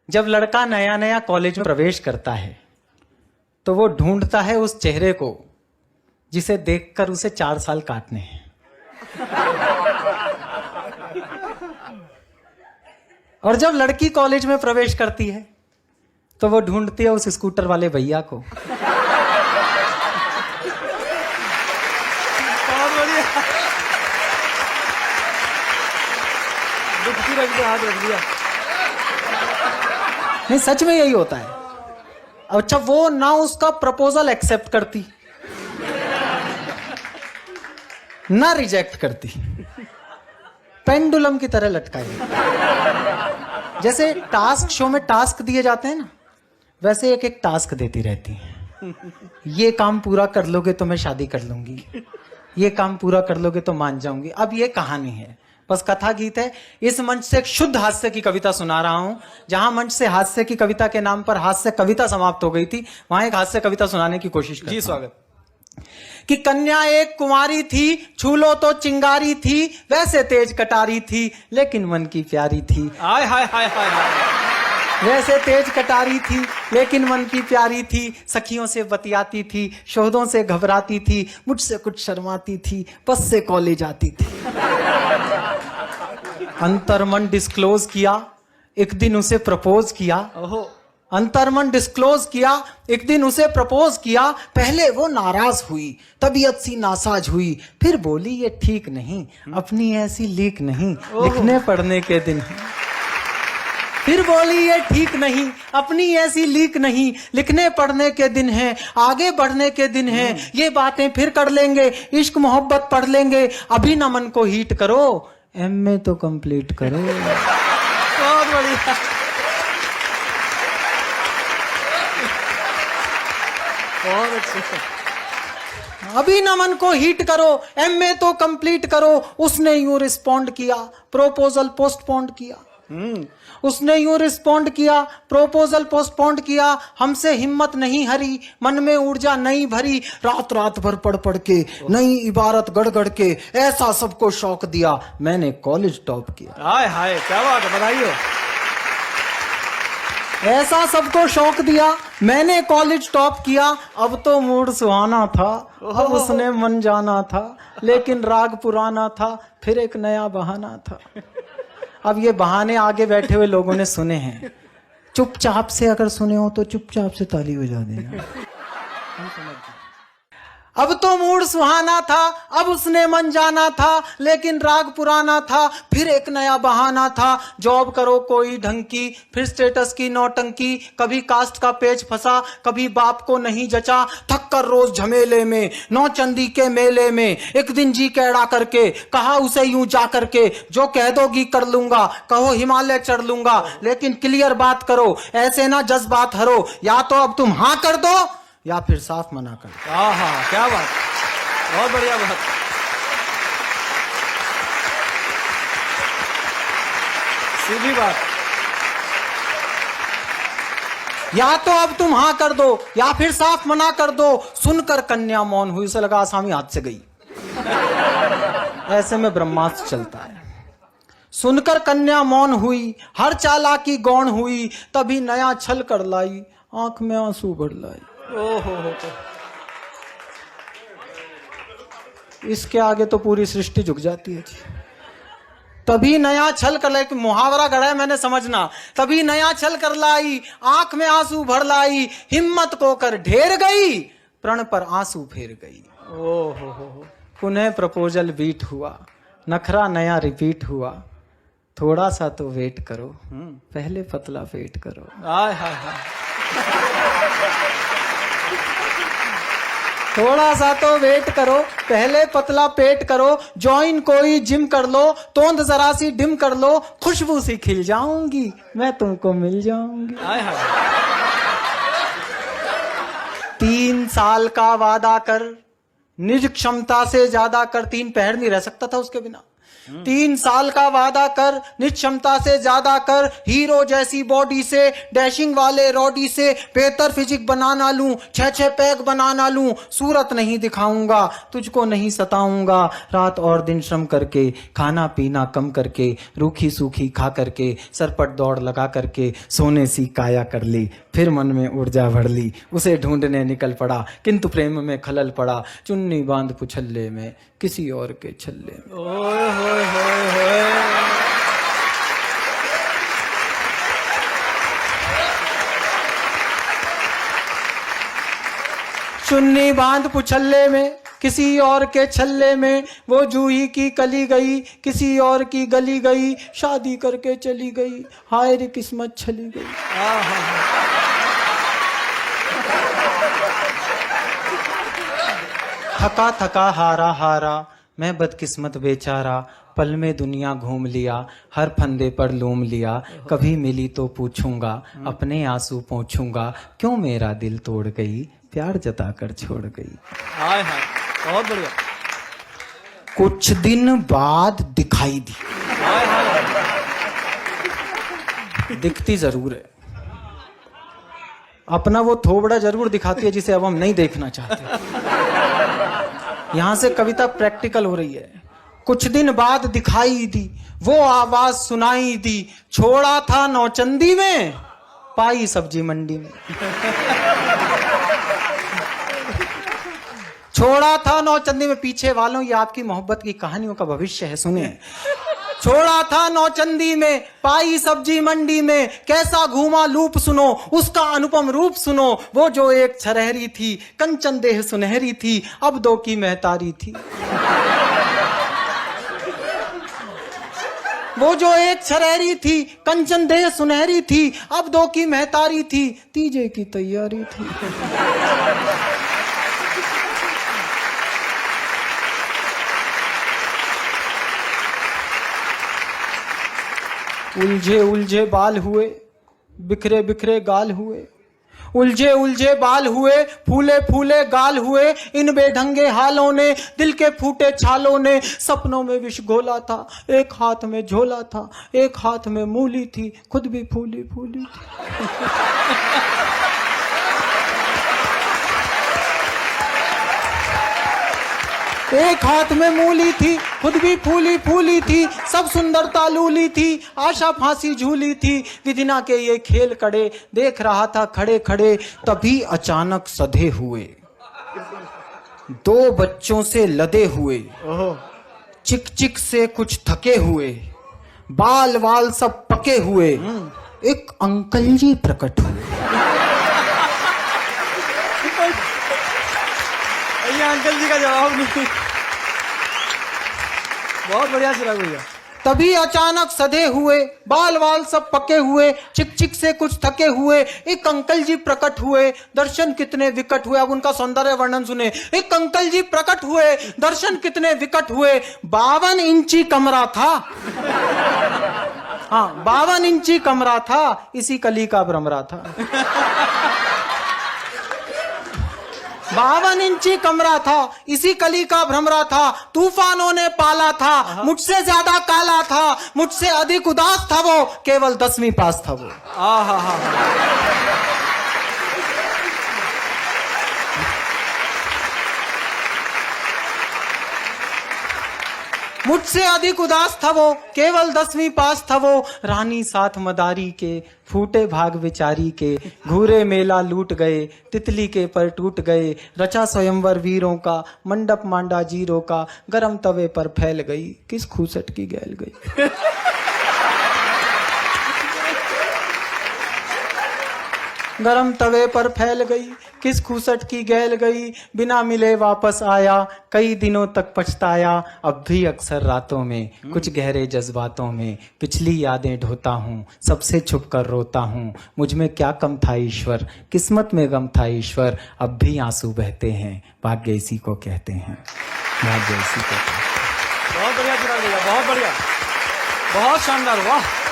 जब लड़का नया नया कॉलेज में प्रवेश करता है तो वो ढूंढता है उस चेहरे को जिसे देखकर उसे 4 साल काटने हैं। और जब लड़की कॉलेज में प्रवेश करती है तो वो ढूंढती है उस स्कूटर वाले भैया को। बहुत बढ़िया। डुबकी रख दिया, हाथ रख दिया। नहीं, सच में यही होता है। अच्छा, वो ना उसका प्रपोजल एक्सेप्ट करती ना रिजेक्ट करती, पेंडुलम की तरह लटकाई। जैसे टास्क शो में टास्क दिए जाते हैं ना, वैसे एक एक टास्क देती रहती है। ये काम पूरा कर लोगे तो मैं शादी कर लूंगी, ये काम पूरा कर लोगे तो मान जाऊंगी। अब ये कहानी है, बस कथा गीत है। इस मंच से एक शुद्ध हास्य की कविता सुना रहा हूं। जहां मंच से हास्य की कविता के नाम पर हास्य कविता समाप्त हो गई थी, वहां एक हास्य कविता सुनाने की कोशिश करता हूं। जी स्वागत। कि कन्या एक कुंवारी थी, छू लो तो चिंगारी थी, वैसे तेज कटारी थी लेकिन मन की प्यारी थी। हाय हाय हाय हाय हाय। वैसे तेज कटारी थी लेकिन मन की प्यारी थी, सखियों से बतियाती थी, शोहदों से घबराती थी, मुझसे कुछ शर्माती थी, बस से कॉलेज आती थी। अंतर्मन डिस्क्लोज किया, एक दिन उसे प्रपोज किया। ओहो। अंतर्मन डिस्क्लोज किया, एक दिन उसे प्रपोज किया। पहले वो नाराज हुई, तबीयत सी नासाज हुई, फिर बोली ये ठीक नहीं, अपनी ऐसी लीक नहीं, लिखने पढ़ने के दिन है। फिर बोली ये ठीक नहीं, अपनी ऐसी लीक नहीं, लिखने पढ़ने के दिन है, आगे बढ़ने के दिन है, ये बातें फिर कर लेंगे, इश्क मोहब्बत पढ़ लेंगे, अभी ना मन को हीट करो, एमए तो कंप्लीट करो। बहुत बढ़िया। बहुत अच्छा। अभी ना मन को हीट करो, एमए तो कंप्लीट करो। उसने यूं रिस्पॉन्ड किया, प्रोपोजल पोस्टपोन्ड किया। उसने यूं रिस्पॉन्ड किया, प्रोपोजल पोस्टपोन्ड किया। हमसे हिम्मत नहीं हरी, मन में ऊर्जा नहीं भरी, रात रात भर पढ़ पढ़ के, नई इबारत गढ़ गढ़ के, ऐसा सबको शौक दिया, मैंने कॉलेज टॉप किया। हाय हाय, क्या बात है, बधाई हो। ऐसा सबको शौक दिया, मैंने कॉलेज टॉप किया। अब तो मूड सुहाना था, अब उसने मन जाना था, लेकिन राग पुराना था, फिर एक नया बहाना था। अब ये बहाने आगे बैठे हुए लोगों ने सुने हैं। चुपचाप से अगर सुने हो तो चुपचाप से ताली बजा देना। अब तो मूड सुहाना था, अब उसने मन जाना था, लेकिन राग पुराना था, फिर एक नया बहाना था। जॉब करो कोई ढंग की, फिर स्टेटस की नौटंकी, कभी कास्ट का पेच फंसा, कभी बाप को नहीं जचा, थक कर रोज झमेले में, नौचंदी के मेले में, एक दिन जी कैड़ा करके कहा उसे यूं जा करके, जो कह दोगी कर लूंगा, कहो हिमालय चढ़ लूंगा, लेकिन क्लियर बात करो, ऐसे ना जज्बात हरो, या तो अब तुम हाँ कर दो या फिर साफ मना कर दो। हाँ हाँ, क्या बात, बहुत बढ़िया बात। सीधी बात। या तो अब तुम हाँ कर दो या फिर साफ मना कर दो। सुनकर कन्या मौन हुई, उसे लगा आसामी हाथ से गई। ऐसे में ब्रह्मास्त्र चलता है। सुनकर कन्या मौन हुई, हर चालाकी गौण हुई, तभी नया छल कर लाई, आंख में आंसू भर लाई। ओहो। इसके आगे तो पूरी सृष्टि झुक जाती है जी। तभी नया छल कर लाई, मुहावरा गढ़ा है मैंने, समझना। तभी नया छल कर लाई, आंख में आंसू भर लाई, हिम्मत को कर ढेर गई, प्रण पर आंसू फेर गई। ओहो। पुनः प्रपोजल बीट हुआ, नखरा नया रिपीट हुआ, थोड़ा सा तो वेट करो, पहले पतला पेट करो। हाय हाय हाय। थोड़ा सा तो वेट करो, पहले पतला पेट करो, ज्वाइन कोई जिम कर लो, तोंद जरा सी डिम कर लो, खुशबू सी खिल जाऊंगी, मैं तुमको मिल जाऊंगी। हाय हाय। 3 साल का वादा कर, निज क्षमता से ज्यादा कर। 3 पहर नहीं रह सकता था उसके बिना। 3 साल का वादा कर, निक्षमता से ज्यादा कर, हीरो जैसी बॉडी से, डैशिंग वाले रॉडी से बेहतर फिजिक बनाना लूं, 6 पैक बनाना लूं, सूरत नहीं दिखाऊंगा, तुझको नहीं सताऊंगा, रात और दिन श्रम करके, खाना पीना कम करके, रूखी सूखी खा करके, सरपट दौड़ लगा करके, सोने सी काया कर ली, फिर मन में ऊर्जा भर ली, उसे ढूंढने निकल पड़ा, किंतु प्रेम में खलल पड़ा, चुन्नी बांध पुछल्ले में, किसी और के छल्ले में। ओए होए होए होए। चुन्नी बांध पुछल्ले में, किसी और के छल्ले में, वो जूही की कली गई, किसी और की गली गई, शादी करके चली गई, हाय रे किस्मत छली गई। थका थका हारा हारा, मैं बदकिस्मत बेचारा, पल में दुनिया घूम लिया, हर फंदे पर लूम लिया, कभी मिली तो पूछूंगा, अपने आंसू पोंछूंगा, क्यों मेरा दिल तोड़ गई, प्यार जता कर छोड़ गई। हाय हाय, बहुत बढ़िया। कुछ दिन बाद दिखाई दी। हाय हाय। दिखती जरूर है, अपना वो थोबड़ा जरूर दिखाती है जिसे अब हम नहीं देखना चाहते। यहां से कविता प्रैक्टिकल हो रही है। कुछ दिन बाद दिखाई दी, वो आवाज सुनाई दी, छोड़ा था नौचंदी में, पाई सब्जी मंडी में। छोड़ा था नौचंदी में, पीछे वालों ये आपकी मोहब्बत की कहानियों का भविष्य है, सुने। छोड़ा था नौचंदी में, पाई सब्जी मंडी में, कैसा घूमा लूप सुनो, उसका अनुपम रूप सुनो, वो जो एक छरहरी थी, कंचन देह सुनहरी थी, अब 2 की महतारी थी। वो जो एक छरहरी थी, कंचन देह सुनहरी थी, अब 2 की महतारी थी, तीजे की तैयारी थी। उलझे उलझे बाल हुए, बिखरे बिखरे गाल हुए, उलझे उलझे बाल हुए, फूले फूले गाल हुए, इन बेढंगे हालों ने, दिल के फूटे छालों ने, सपनों में विष घोला था, एक हाथ में झोला था, एक हाथ में मूली थी, खुद भी फूली फूली थी। एक हाथ में मूली थी, खुद भी फूली फूली थी, सब सुंदरता लूली थी, आशा फांसी झूली थी, विधिना के ये खेल कड़े, देख रहा था खड़े खड़े, तभी अचानक सधे हुए, 2 बच्चों से लदे हुए, चिक चिक से कुछ थके हुए, बाल वाल सब पके हुए, एक अंकल जी प्रकट हुए। ये अंकल जी का जवाब नहीं। बहुत बढ़िया चिराग भैया। तभी अचानक सधे हुए, बाल वाल सब पके हुए, चिक चिक से कुछ थके हुए, एक अंकल जी प्रकट हुए, दर्शन कितने विकट हुए। अब उनका सौंदर्य वर्णन सुने। एक अंकल जी प्रकट हुए, दर्शन कितने विकट हुए, 52 इंची कमरा था। हाँ, 52 इंची कमरा था, इसी कली का भ्रमरा था। 52 इंची कमरा था, इसी कली का भ्रमरा था, तूफानों ने पाला था, मुझसे ज्यादा काला था, मुझसे अधिक उदास था वो, केवल 10वीं पास था वो। मुझसे अधिक उदास था वो, केवल 10वीं पास था वो, रानी साथ मदारी के, फूटे भाग विचारी के, घूरे मेला लूट गए, तितली के पर टूट गए, रचा स्वयंवर वीरों का, मंडप मांडा जीरों का, गरम तवे पर फैल गई, किस खूसट की गैल गई। गरम तवे पर फैल गई, किस खूसट की गैल गई, बिना मिले वापस आया, कई दिनों तक पछताया, अब भी अक्सर रातों में, कुछ गहरे जज्बातों में, पिछली यादें ढोता हूँ, सबसे छुप कर रोता हूँ, मुझ में क्या कम था ईश्वर, किस्मत में गम था ईश्वर, अब भी आंसू बहते हैं, भाग्य इसी को कहते हैं, भाग्य इसी को कहते हैं। बहुत बढ़िया चिराग भैया, बहुत बढ़िया, बहुत शानदार, वाह।